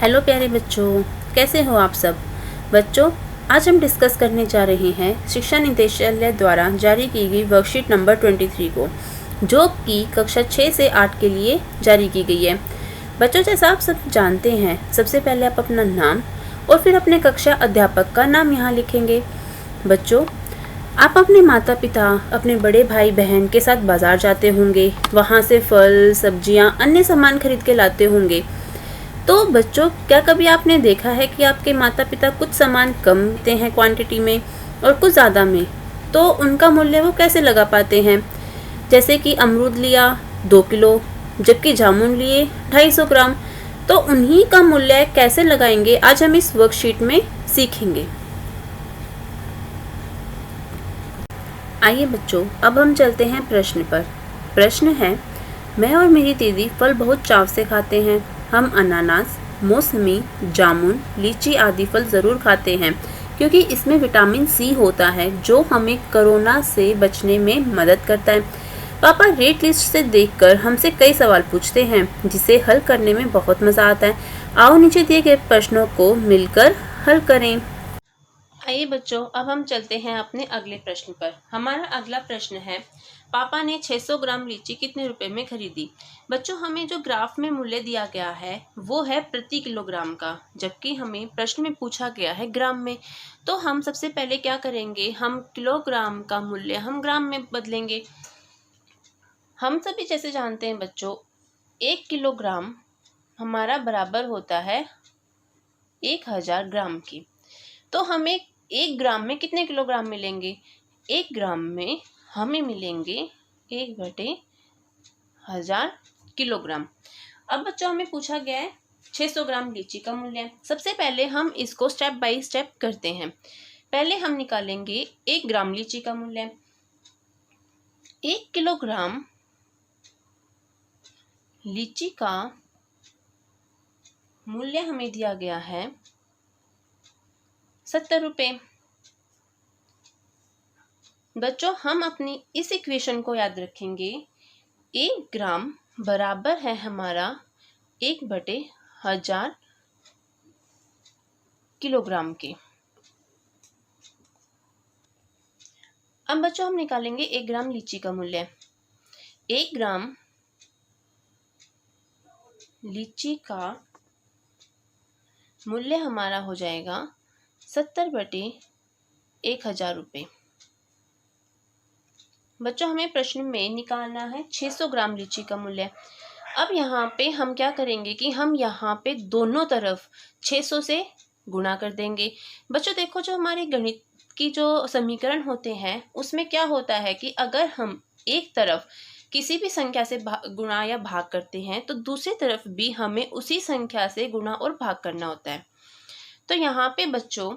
Hello प्यारे बच्चों, कैसे हो आप सब। बच्चों, आज हम डिस्कस करने जा रहे हैं शिक्षा निदेशालय द्वारा जारी की गई वर्कशीट नंबर 23 को, जो कि कक्षा 6 से 8 के लिए जारी की गई है। बच्चों, जैसा आप सब जानते हैं, सबसे पहले आप अपना नाम और फिर अपने कक्षा अध्यापक का नाम यहाँ लिखेंगे। बच्चों, आप अपने माता पिता, अपने बड़े भाई बहन के साथ बाज़ार जाते होंगे, वहाँ से फल, सब्जियाँ, अन्य सामान खरीद के लाते होंगे। तो बच्चों, क्या कभी आपने देखा है कि आपके माता पिता कुछ सामान कम लेते हैं क्वांटिटी में और कुछ ज़्यादा में, तो उनका मूल्य वो कैसे लगा पाते हैं। जैसे कि अमरूद लिया 2 किलो, जबकि जामुन लिए 250 ग्राम, तो उन्हीं का मूल्य कैसे लगाएंगे, आज हम इस वर्कशीट में सीखेंगे। आइए बच्चों, अब हम चलते हैं प्रश्न पर। प्रश्न है, मैं और मेरी दीदी फल बहुत चाव से खाते हैं। हम अनानास, मौसमी, जामुन, लीची आदि फल ज़रूर खाते हैं क्योंकि इसमें विटामिन सी होता है जो हमें कोरोना से बचने में मदद करता है। पापा रेट लिस्ट से देखकर हमसे कई सवाल पूछते हैं जिसे हल करने में बहुत मज़ा आता है। आओ नीचे दिए गए प्रश्नों को मिलकर हल करें। आइए बच्चों, अब हम चलते हैं अपने अगले प्रश्न पर। हमारा अगला प्रश्न है, पापा ने 600 ग्राम लीची कितने रुपए में खरीदी। बच्चों, हमें जो ग्राफ में मूल्य दिया गया है वो है प्रति किलोग्राम का, जबकि हमें प्रश्न में पूछा गया है ग्राम में। तो हम सबसे पहले क्या करेंगे, हम किलोग्राम का मूल्य हम ग्राम में बदलेंगे। हम सभी जैसे जानते हैं बच्चों, 1 किलोग्राम हमारा बराबर होता है 1000 ग्राम की। तो हमें 1 ग्राम में कितने किलोग्राम मिलेंगे, 1 ग्राम में हमें मिलेंगे 1/1000 किलोग्राम। अब बच्चों, हमें पूछा गया है 600 ग्राम लीची का मूल्य। सबसे पहले हम इसको स्टेप बाय स्टेप करते हैं। पहले हम निकालेंगे 1 ग्राम लीची का मूल्य। 1 किलोग्राम लीची का मूल्य हमें दिया गया है 70 रुपये। बच्चों, हम अपनी इस इक्वेशन को याद रखेंगे। 1 ग्राम बराबर है हमारा 1/1000 किलोग्राम के। अब बच्चों, हम निकालेंगे 1 ग्राम लीची का मूल्य। 1 ग्राम लीची का मूल्य हमारा हो जाएगा 70/1000 रुपये। बच्चों, हमें प्रश्न में निकालना है 600 ग्राम लीची का मूल्य। अब यहाँ पे हम क्या करेंगे कि हम यहाँ पे दोनों तरफ 600 से गुणा कर देंगे। बच्चों देखो, जो हमारे गणित की जो समीकरण होते हैं उसमें क्या होता है कि अगर हम एक तरफ किसी भी संख्या से गुणा या भाग करते हैं तो दूसरी तरफ भी हमें उसी संख्या से गुणा और भाग करना होता है। तो यहाँ पे बच्चों,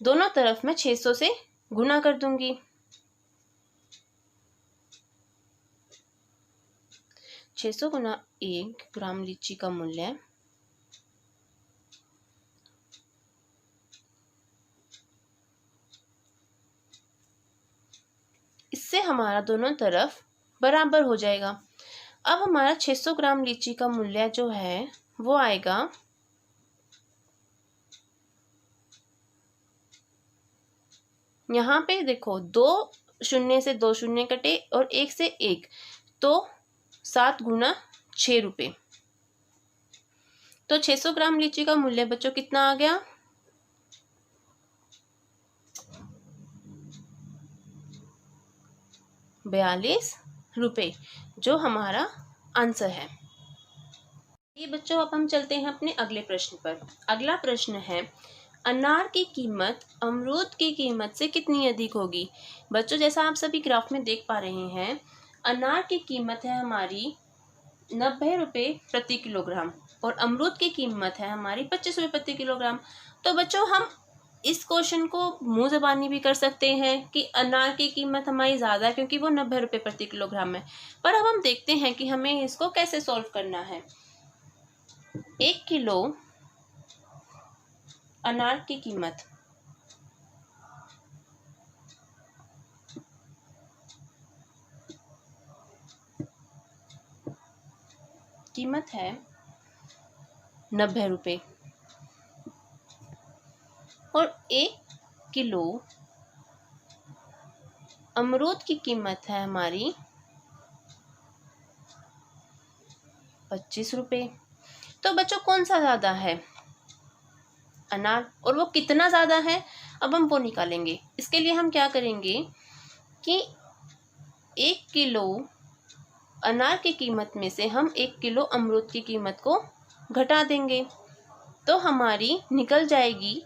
दोनों तरफ मैं 600 से गुणा कर दूंगी। 600 गुना 1 ग्राम लीची का मूल्य इससे हमारा दोनों तरफ बराबर हो जाएगा। अब हमारा 600 ग्राम लीची का मूल्य जो है वो आएगा 2 शून्य से 2 शून्य कटे और 1 से 1, तो 7 गुना 6 रुपये। तो 600 ग्राम लीची का मूल्य बच्चों कितना आ गया, 42 रुपये, जो हमारा आंसर है। ये बच्चों, अब हम चलते हैं अपने अगले प्रश्न पर। अगला प्रश्न है, अनार की कीमत अमरूद की कीमत से कितनी अधिक होगी। बच्चों, जैसा आप सभी ग्राफ में देख पा रहे हैं, अनार की कीमत है हमारी 90 रुपये प्रति किलोग्राम और अमरूद की कीमत है हमारी 25 रुपये प्रति किलोग्राम। तो बच्चों, हम इस क्वेश्चन को मुंह ज़बानी भी कर सकते हैं कि अनार की कीमत हमारी ज़्यादा है क्योंकि वो 90 रुपये प्रति किलोग्राम है। पर अब हम देखते हैं कि हमें इसको कैसे सॉल्व करना है। 1 किलो अनार की कीमत है 90 रुपये। और 1 किलो अमरूद की कीमत है हमारी 25 रुपये। तो बच्चों कौन सा ज़्यादा है? अनार। और वो कितना ज़्यादा है अब हम वो निकालेंगे। इसके लिए हम क्या करेंगे कि 1 किलो अनार की कीमत में से हम 1 किलो अमरूद की कीमत को घटा देंगे, तो हमारी निकल जाएगी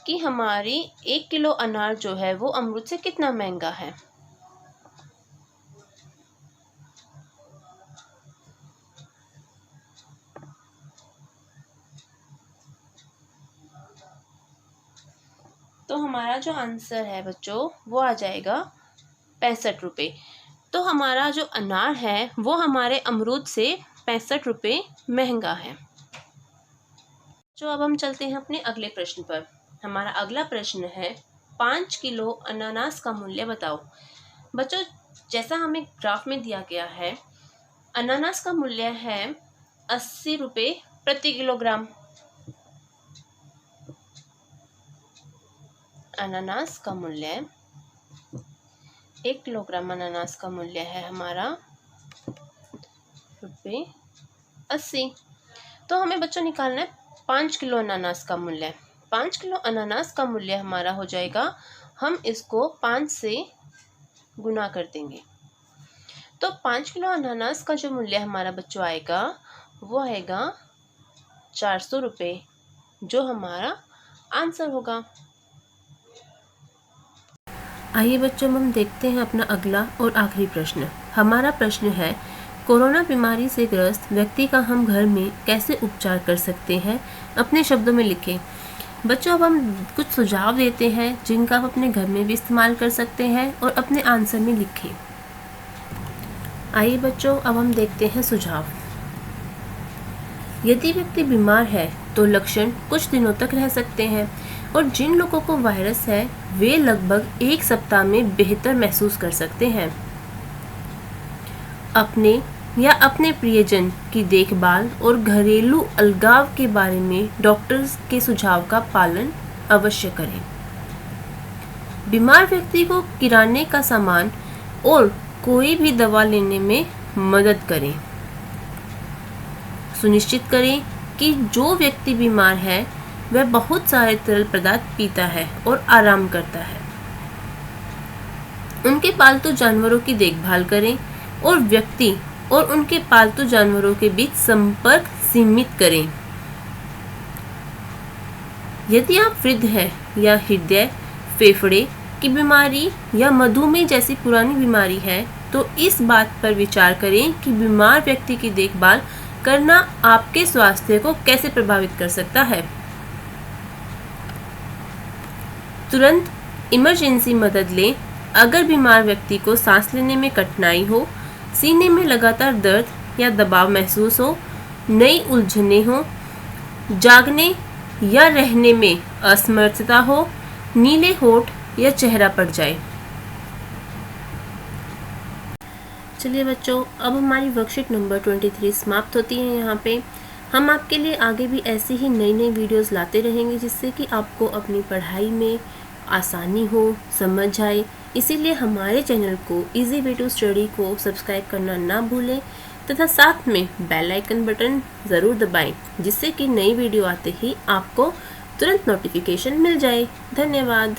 कि हमारी 1 किलो अनार जो है वो अमरूद से कितना महंगा है। तो हमारा जो आंसर है बच्चों वो आ जाएगा 65 रुपये। तो हमारा जो अनार है वो हमारे अमरूद से 65 रुपये महंगा है। जो अब हम चलते हैं अपने अगले प्रश्न पर। हमारा अगला प्रश्न है 5 किलो अनानास का मूल्य बताओ। बच्चों जैसा हमें ग्राफ में दिया गया है, अनानास का मूल्य है 80 रुपये प्रति किलोग्राम। अनानास का मूल्य 1 किलोग्राम अनानास का मूल्य है हमारा ₹80। तो हमें बच्चों निकालना है 5 किलो अनानास का मूल्य। 5 किलो अनानास का मूल्य हमारा हो जाएगा, हम इसको 5 से गुना कर देंगे। तो 5 किलो अनानास का जो मूल्य हमारा बच्चों आएगा वो आएगा 400 रुपये, जो हमारा आंसर होगा। आइए बच्चों हम देखते हैं अपना अगला और आखिरी प्रश्न। हमारा प्रश्न है कोरोना बीमारी से ग्रस्त व्यक्ति का हम घर में कैसे उपचार कर सकते हैं, अपने शब्दों में लिखें। बच्चों अब हम कुछ सुझाव देते हैं जिनका आप अपने घर में भी इस्तेमाल कर सकते हैं और अपने आंसर में लिखें। आइए बच्चों अब हम देखते हैं सुझाव। यदि व्यक्ति बीमार है तो लक्षण कुछ दिनों तक रह सकते हैं और जिन लोगों को वायरस है वे लगभग 1 सप्ताह में बेहतर महसूस कर सकते हैं। अपने या अपने प्रियजन की देखभाल और घरेलू अलगाव के बारे में डॉक्टर्स के सुझाव का पालन अवश्य करें। बीमार व्यक्ति को किराने का सामान और कोई भी दवा लेने में मदद करें। सुनिश्चित करें कि जो व्यक्ति बीमार है वह बहुत सारे तरल पदार्थ पीता है और आराम करता है। उनके पालतू जानवरों की देखभाल करें और व्यक्ति और उनके पालतू जानवरों के बीच संपर्क सीमित करें। यदि आप वृद्ध हैं या हृदय फेफड़े की बीमारी या मधुमेह जैसी पुरानी बीमारी है तो इस बात पर विचार करें कि बीमार व्यक्ति की देखभाल करना आपके स्वास्थ्य को कैसे प्रभावित कर सकता है। तुरंत इमरजेंसी मदद लें अगर बीमार व्यक्ति को सांस लेने में कठिनाई हो, सीने में लगातार दर्द या दबाव महसूस हो, नई उलझने हो, जागने या रहने में असमर्थता हो, नीले होंठ या चेहरा पड़ जाए। चलिए बच्चों अब हमारी वर्कशीट नंबर 23 समाप्त होती है। यहाँ पे हम आपके लिए आगे भी ऐसी ही नई नई वीडियोस लाते रहेंगे जिससे कि आपको अपनी पढ़ाई में आसानी हो, समझ आए। इसीलिए हमारे चैनल को इजी वे टू स्टडी को सब्सक्राइब करना ना भूलें तथा साथ में बेल आइकन बटन ज़रूर दबाएं जिससे कि नई वीडियो आते ही आपको तुरंत नोटिफिकेशन मिल जाए। धन्यवाद।